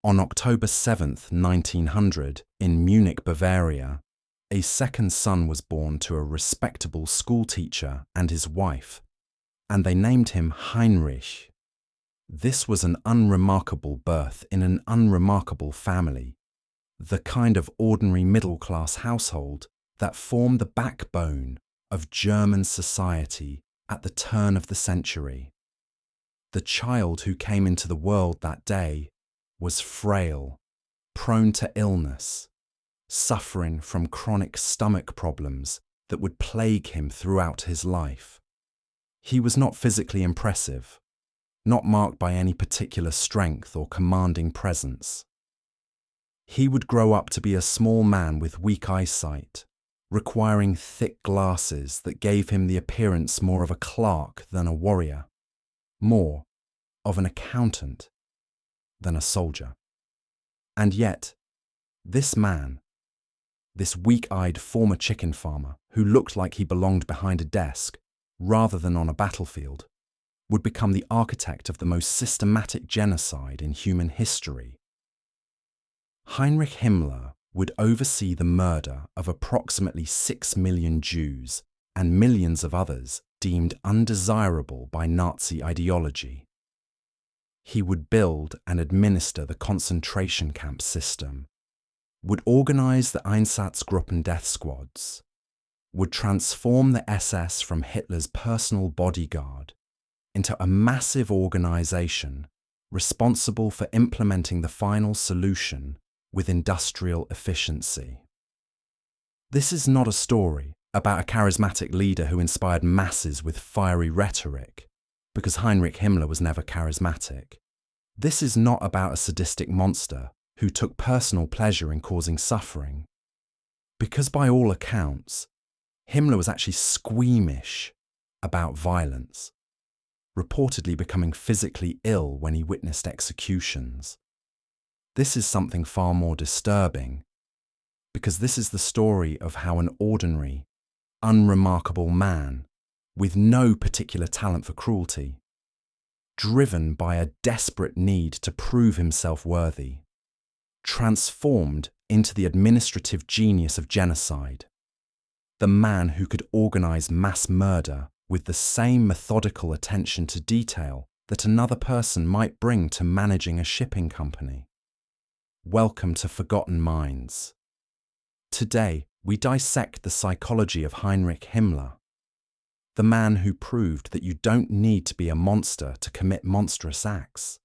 On October 7th, 1900, in Munich, Bavaria, a second son was born to a respectable schoolteacher and his wife, and they named him Heinrich. This was an unremarkable birth in an unremarkable family, the kind of ordinary middle-class household that formed the backbone of German society at the turn of the century. The child who came into the world that day was frail, prone to illness, suffering from chronic stomach problems that would plague him throughout his life. He was not physically impressive, not marked by any particular strength or commanding presence. He would grow up to be a small man with weak eyesight, requiring thick glasses that gave him the appearance more of a clerk than a warrior, more of an accountant than a soldier. And yet, this man, this weak-eyed former chicken farmer who looked like he belonged behind a desk rather than on a battlefield, would become the architect of the most systematic genocide in human history. Heinrich Himmler would oversee the murder of approximately 6 million Jews and millions of others deemed undesirable by Nazi ideology. He would build and administer the concentration camp system, would organize the Einsatzgruppen death squads, would transform the SS from Hitler's personal bodyguard into a massive organization responsible for implementing the final solution with industrial efficiency. This is not a story about a charismatic leader who inspired masses with fiery rhetoric, because Heinrich Himmler was never charismatic. This is not about a sadistic monster who took personal pleasure in causing suffering, because by all accounts, Himmler was actually squeamish about violence, reportedly becoming physically ill when he witnessed executions. This is something far more disturbing, because this is the story of how an ordinary, unremarkable man with no particular talent for cruelty, driven by a desperate need to prove himself worthy, transformed into the administrative genius of genocide, the man who could organize mass murder with the same methodical attention to detail that another person might bring to managing a shipping company. Welcome to Forgotten Minds. Today, we dissect the psychology of Heinrich Himmler, the man who proved that you don't need to be a monster to commit monstrous acts,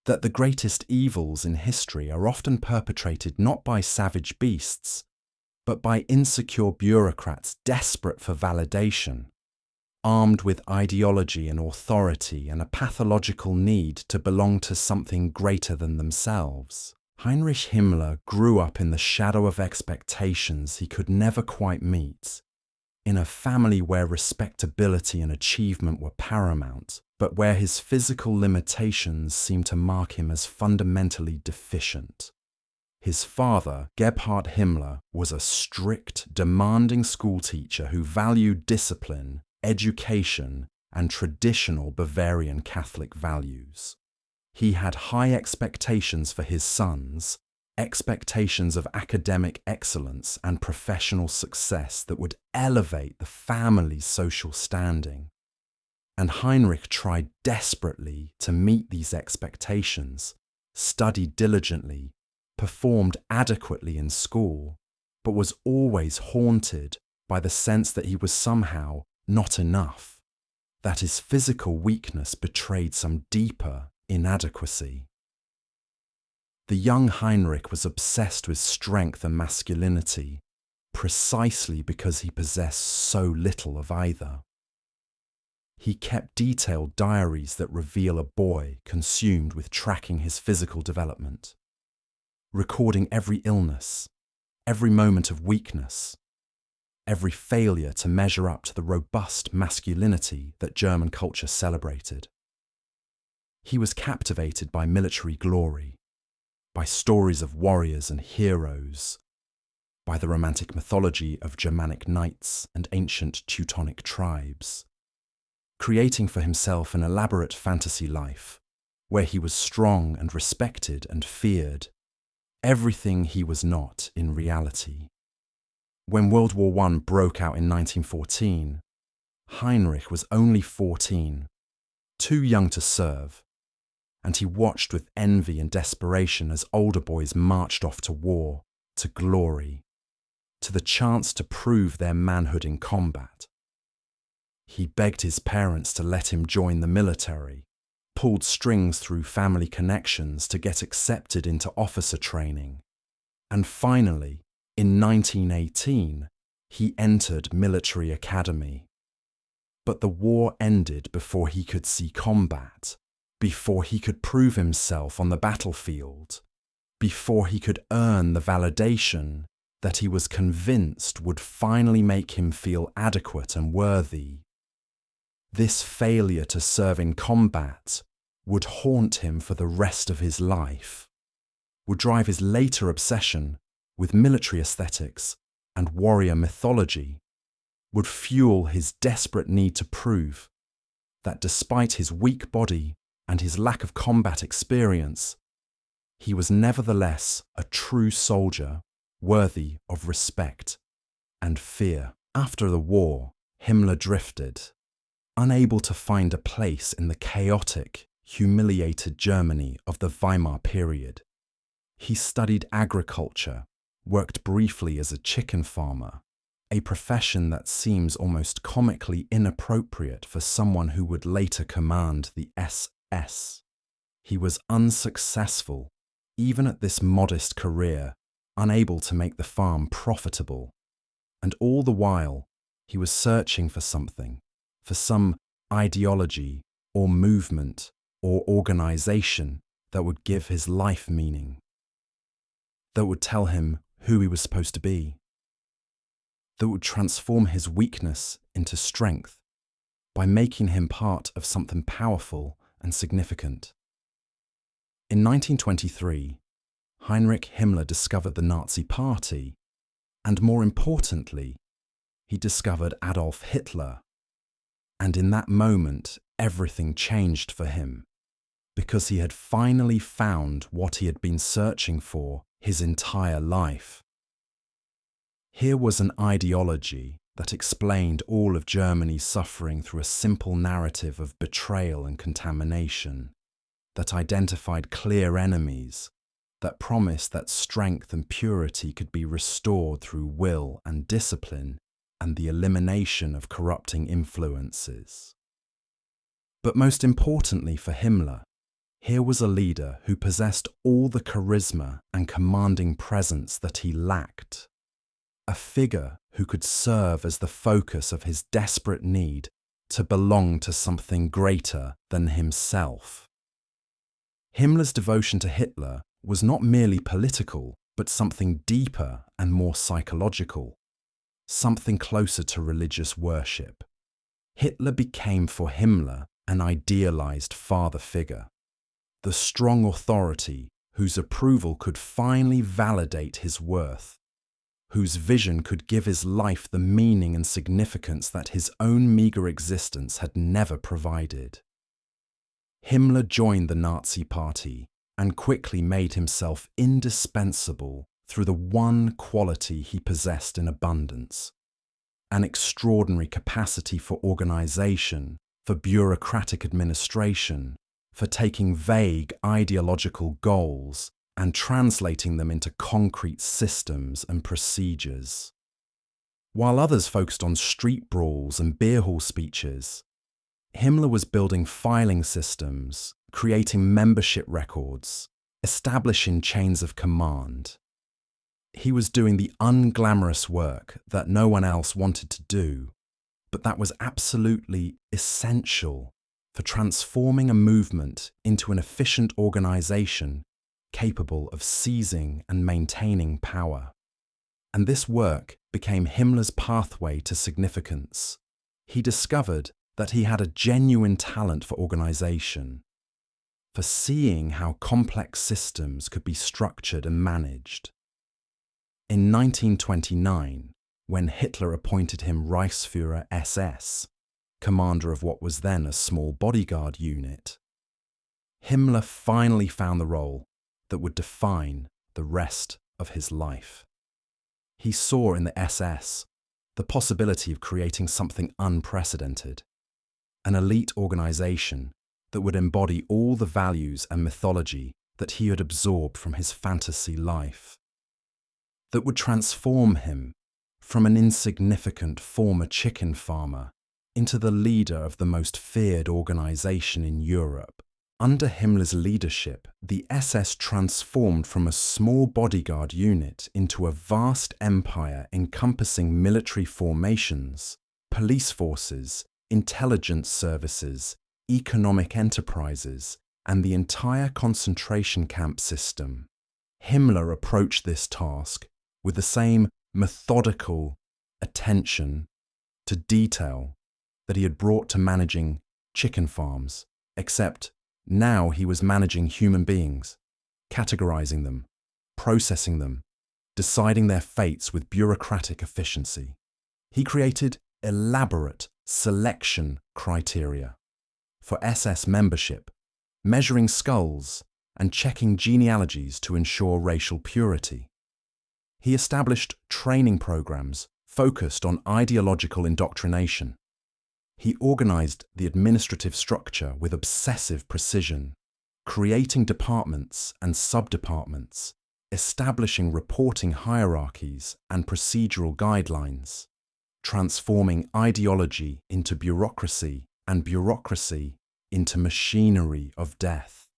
that the greatest evils in history are often perpetrated not by savage beasts, but by insecure bureaucrats desperate for validation, armed with ideology and authority and a pathological need to belong to something greater than themselves. Heinrich Himmler grew up in the shadow of expectations he could never quite meet, in a family where respectability and achievement were paramount, but where his physical limitations seemed to mark him as fundamentally deficient. His father, Gebhard Himmler, was a strict, demanding schoolteacher who valued discipline, education, and traditional Bavarian Catholic values. He had high expectations for his sons, expectations of academic excellence and professional success that would elevate the family's social standing. And Heinrich tried desperately to meet these expectations, studied diligently, performed adequately in school, but was always haunted by the sense that he was somehow not enough, that his physical weakness betrayed some deeper inadequacy. The young Heinrich was obsessed with strength and masculinity, precisely because he possessed so little of either. He kept detailed diaries that reveal a boy consumed with tracking his physical development, recording every illness, every moment of weakness, every failure to measure up to the robust masculinity that German culture celebrated. He was captivated by military glory, by stories of warriors and heroes, by the romantic mythology of Germanic knights and ancient Teutonic tribes, creating for himself an elaborate fantasy life where he was strong and respected and feared, everything he was not in reality. When World War I broke out in 1914, Heinrich was only 14, too young to serve, and he watched with envy and desperation as older boys marched off to war, to glory, to the chance to prove their manhood in combat. He begged his parents to let him join the military, pulled strings through family connections to get accepted into officer training, and finally, in 1918, he entered military academy. But the war ended before he could see combat, before he could prove himself on the battlefield, before he could earn the validation that he was convinced would finally make him feel adequate and worthy. This failure to serve in combat would haunt him for the rest of his life, would drive his later obsession with military aesthetics and warrior mythology, would fuel his desperate need to prove that despite his weak body and his lack of combat experience, he was nevertheless a true soldier worthy of respect and fear. After the war, Himmler drifted, unable to find a place in the chaotic, humiliated Germany of the Weimar period. He studied agriculture, worked briefly as a chicken farmer, a profession that seems almost comically inappropriate for someone who would later command the SS. He was unsuccessful, even at this modest career, unable to make the farm profitable. And all the while, he was searching for something, for some ideology or movement or organization that would give his life meaning, that would tell him who he was supposed to be, that would transform his weakness into strength by making him part of something powerful and significant. In 1923, Heinrich Himmler discovered the Nazi Party, and more importantly, he discovered Adolf Hitler. And in that moment, everything changed for him, because he had finally found what he had been searching for his entire life. Here was an ideology that explained all of Germany's suffering through a simple narrative of betrayal and contamination, that identified clear enemies, that promised that strength and purity could be restored through will and discipline and the elimination of corrupting influences. But most importantly for Himmler, here was a leader who possessed all the charisma and commanding presence that he lacked, a figure who could serve as the focus of his desperate need to belong to something greater than himself. Himmler's devotion to Hitler was not merely political, but something deeper and more psychological, something closer to religious worship. Hitler became for Himmler an idealized father figure, the strong authority whose approval could finally validate his worth, whose vision could give his life the meaning and significance that his own meager existence had never provided. Himmler joined the Nazi Party and quickly made himself indispensable through the one quality he possessed in abundance: an extraordinary capacity for organization, for bureaucratic administration, for taking vague ideological goals and translating them into concrete systems and procedures. While others focused on street brawls and beer hall speeches, Himmler was building filing systems, creating membership records, establishing chains of command. He was doing the unglamorous work that no one else wanted to do, but that was absolutely essential for transforming a movement into an efficient organization capable of seizing and maintaining power. And this work became Himmler's pathway to significance. He discovered that he had a genuine talent for organization, for seeing how complex systems could be structured and managed. In 1929, when Hitler appointed him Reichsführer SS, commander of what was then a small bodyguard unit, Himmler finally found the role that would define the rest of his life. He saw in the SS the possibility of creating something unprecedented, an elite organization that would embody all the values and mythology that he had absorbed from his fantasy life, that would transform him from an insignificant former chicken farmer into the leader of the most feared organization in Europe. Under Himmler's leadership, the SS transformed from a small bodyguard unit into a vast empire encompassing military formations, police forces, intelligence services, economic enterprises, and the entire concentration camp system. Himmler approached this task with the same methodical attention to detail that he had brought to managing chicken farms, except now he was managing human beings, categorizing them, processing them, deciding their fates with bureaucratic efficiency. He created elaborate selection criteria for SS membership, measuring skulls and checking genealogies to ensure racial purity. He established training programs focused on ideological indoctrination. He organized the administrative structure with obsessive precision, creating departments and subdepartments, establishing reporting hierarchies and procedural guidelines, transforming ideology into bureaucracy and bureaucracy into machinery of death.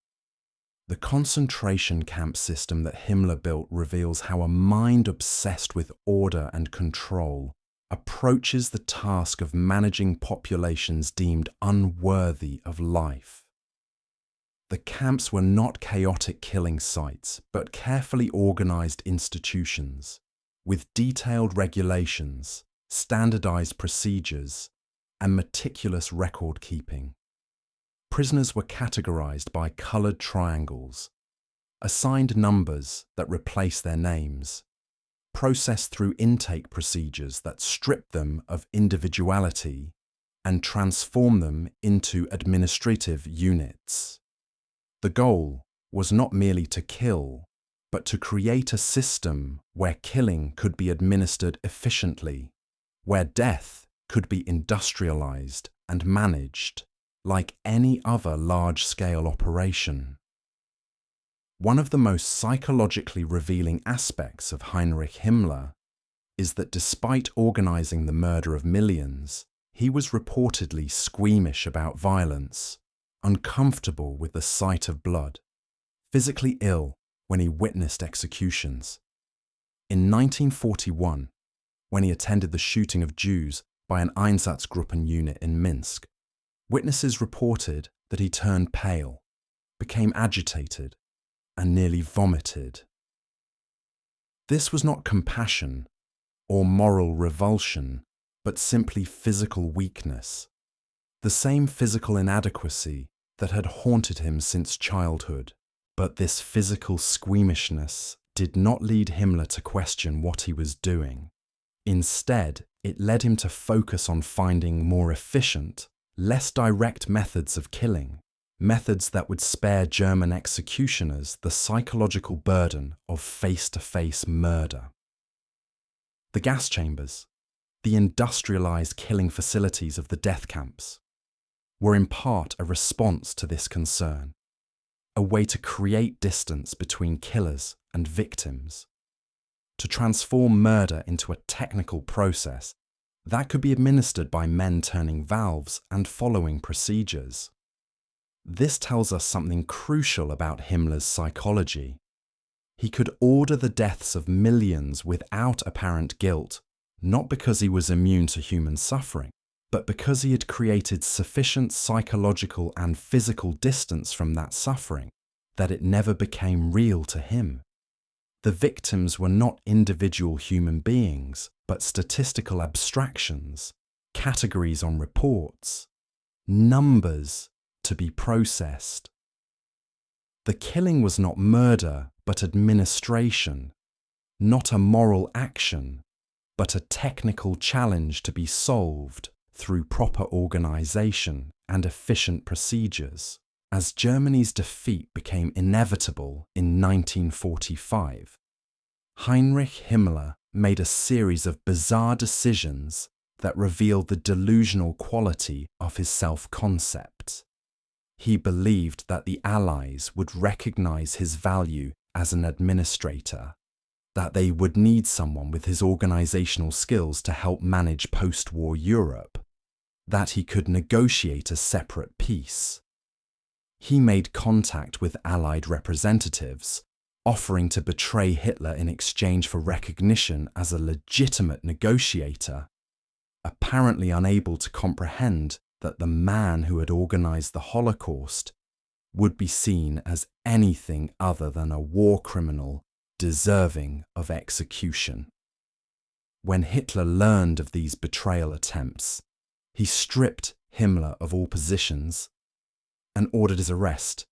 The concentration camp system that Himmler built reveals how a mind obsessed with order and control approaches the task of managing populations deemed unworthy of life. The camps were not chaotic killing sites, but carefully organized institutions, with detailed regulations, standardized procedures, and meticulous record keeping. Prisoners were categorized by colored triangles, assigned numbers that replace their names, processed through intake procedures that strip them of individuality and transform them into administrative units. The goal was not merely to kill, but to create a system where killing could be administered efficiently, where death could be industrialized and managed like any other large-scale operation. One of the most psychologically revealing aspects of Heinrich Himmler is that despite organizing the murder of millions, he was reportedly squeamish about violence, uncomfortable with the sight of blood, physically ill when he witnessed executions. In 1941, when he attended the shooting of Jews by an Einsatzgruppen unit in Minsk, witnesses reported that he turned pale, became agitated, and nearly vomited. This was not compassion or moral revulsion, but simply physical weakness, the same physical inadequacy that had haunted him since childhood. But this physical squeamishness did not lead Himmler to question what he was doing. Instead, it led him to focus on finding more efficient, less direct methods of killing, methods that would spare German executioners the psychological burden of face-to-face murder. The gas chambers, the industrialized killing facilities of the death camps, were in part a response to this concern, a way to create distance between killers and victims, to transform murder into a technical process that could be administered by men turning valves and following procedures. This tells us something crucial about Himmler's psychology. He could order the deaths of millions without apparent guilt, not because he was immune to human suffering, but because he had created sufficient psychological and physical distance from that suffering that it never became real to him. The victims were not individual human beings, but statistical abstractions, categories on reports, numbers to be processed. The killing was not murder, but administration, not a moral action, but a technical challenge to be solved through proper organization and efficient procedures. As Germany's defeat became inevitable in 1945, Heinrich Himmler made a series of bizarre decisions that revealed the delusional quality of his self-concept. He believed that the Allies would recognize his value as an administrator, that they would need someone with his organizational skills to help manage post-war Europe, that he could negotiate a separate peace. He made contact with Allied representatives, offering to betray Hitler in exchange for recognition as a legitimate negotiator, apparently unable to comprehend that the man who had organized the Holocaust would be seen as anything other than a war criminal deserving of execution. When Hitler learned of these betrayal attempts, he stripped Himmler of all positions and ordered his arrest.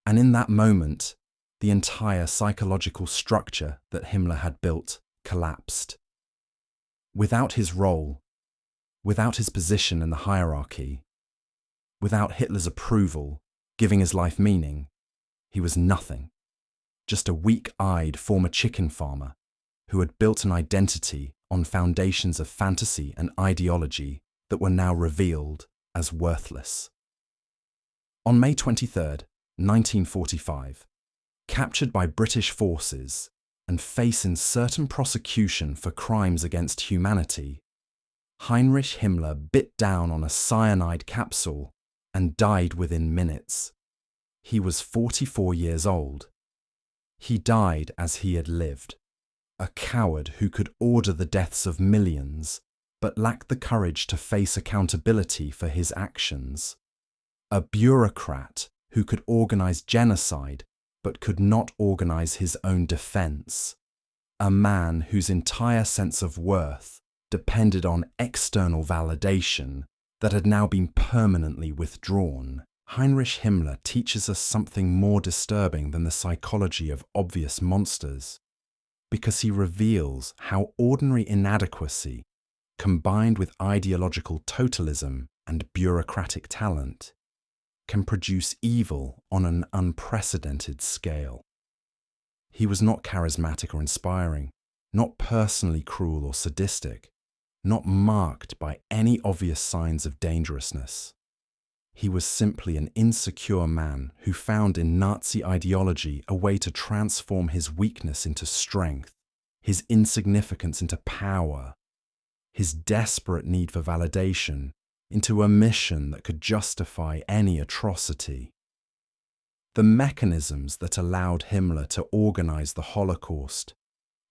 And in that moment, the entire psychological structure that Himmler had built collapsed. Without his role, without his position in the hierarchy, without Hitler's approval, giving his life meaning, he was nothing. Just a weak-eyed former chicken farmer who had built an identity on foundations of fantasy and ideology that were now revealed as worthless. On May 23, 1945, captured by British forces and facing certain prosecution for crimes against humanity, Heinrich Himmler bit down on a cyanide capsule and died within minutes. He was 44 years old. He died as he had lived, a coward who could order the deaths of millions, but lacked the courage to face accountability for his actions. A bureaucrat who could organize genocide, but could not organize his own defense. A man whose entire sense of worth depended on external validation that had now been permanently withdrawn. Heinrich Himmler teaches us something more disturbing than the psychology of obvious monsters, because he reveals how ordinary inadequacy, combined with ideological totalism and bureaucratic talent, can produce evil on an unprecedented scale. He was not charismatic or inspiring, not personally cruel or sadistic, not marked by any obvious signs of dangerousness. He was simply an insecure man who found in Nazi ideology a way to transform his weakness into strength, his insignificance into power, his desperate need for validation into a mission that could justify any atrocity. The mechanisms that allowed Himmler to organize the Holocaust,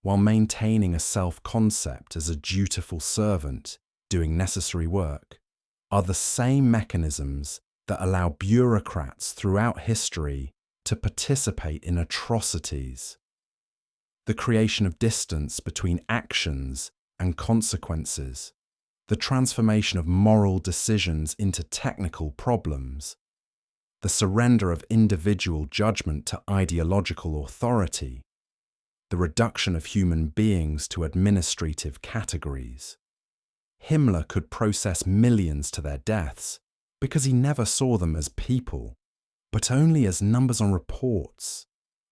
while maintaining a self-concept as a dutiful servant doing necessary work, are the same mechanisms that allow bureaucrats throughout history to participate in atrocities. The creation of distance between actions and consequences, the transformation of moral decisions into technical problems, the surrender of individual judgment to ideological authority, the reduction of human beings to administrative categories. Himmler could process millions to their deaths because he never saw them as people, but only as numbers on reports,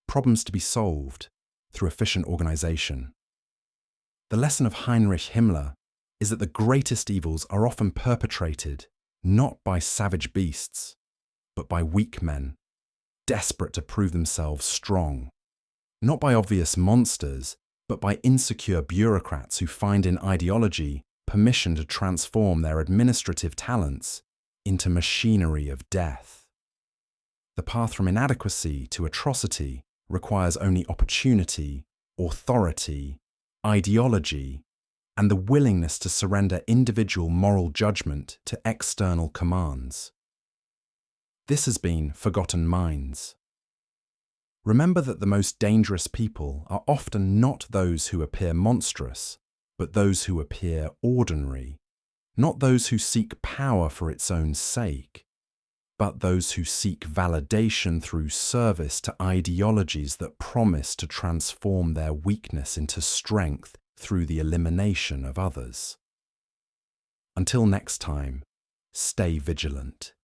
problems to be solved through efficient organization. The lesson of Heinrich Himmler is that the greatest evils are often perpetrated not by savage beasts, but by weak men, desperate to prove themselves strong, not by obvious monsters, but by insecure bureaucrats who find in ideology permission to transform their administrative talents into machinery of death. The path from inadequacy to atrocity requires only opportunity, authority, ideology, and the willingness to surrender individual moral judgment to external commands. This has been Forgotten Minds. Remember that the most dangerous people are often not those who appear monstrous, but those who appear ordinary, not those who seek power for its own sake, but those who seek validation through service to ideologies that promise to transform their weakness into strength through the elimination of others. Until next time, stay vigilant.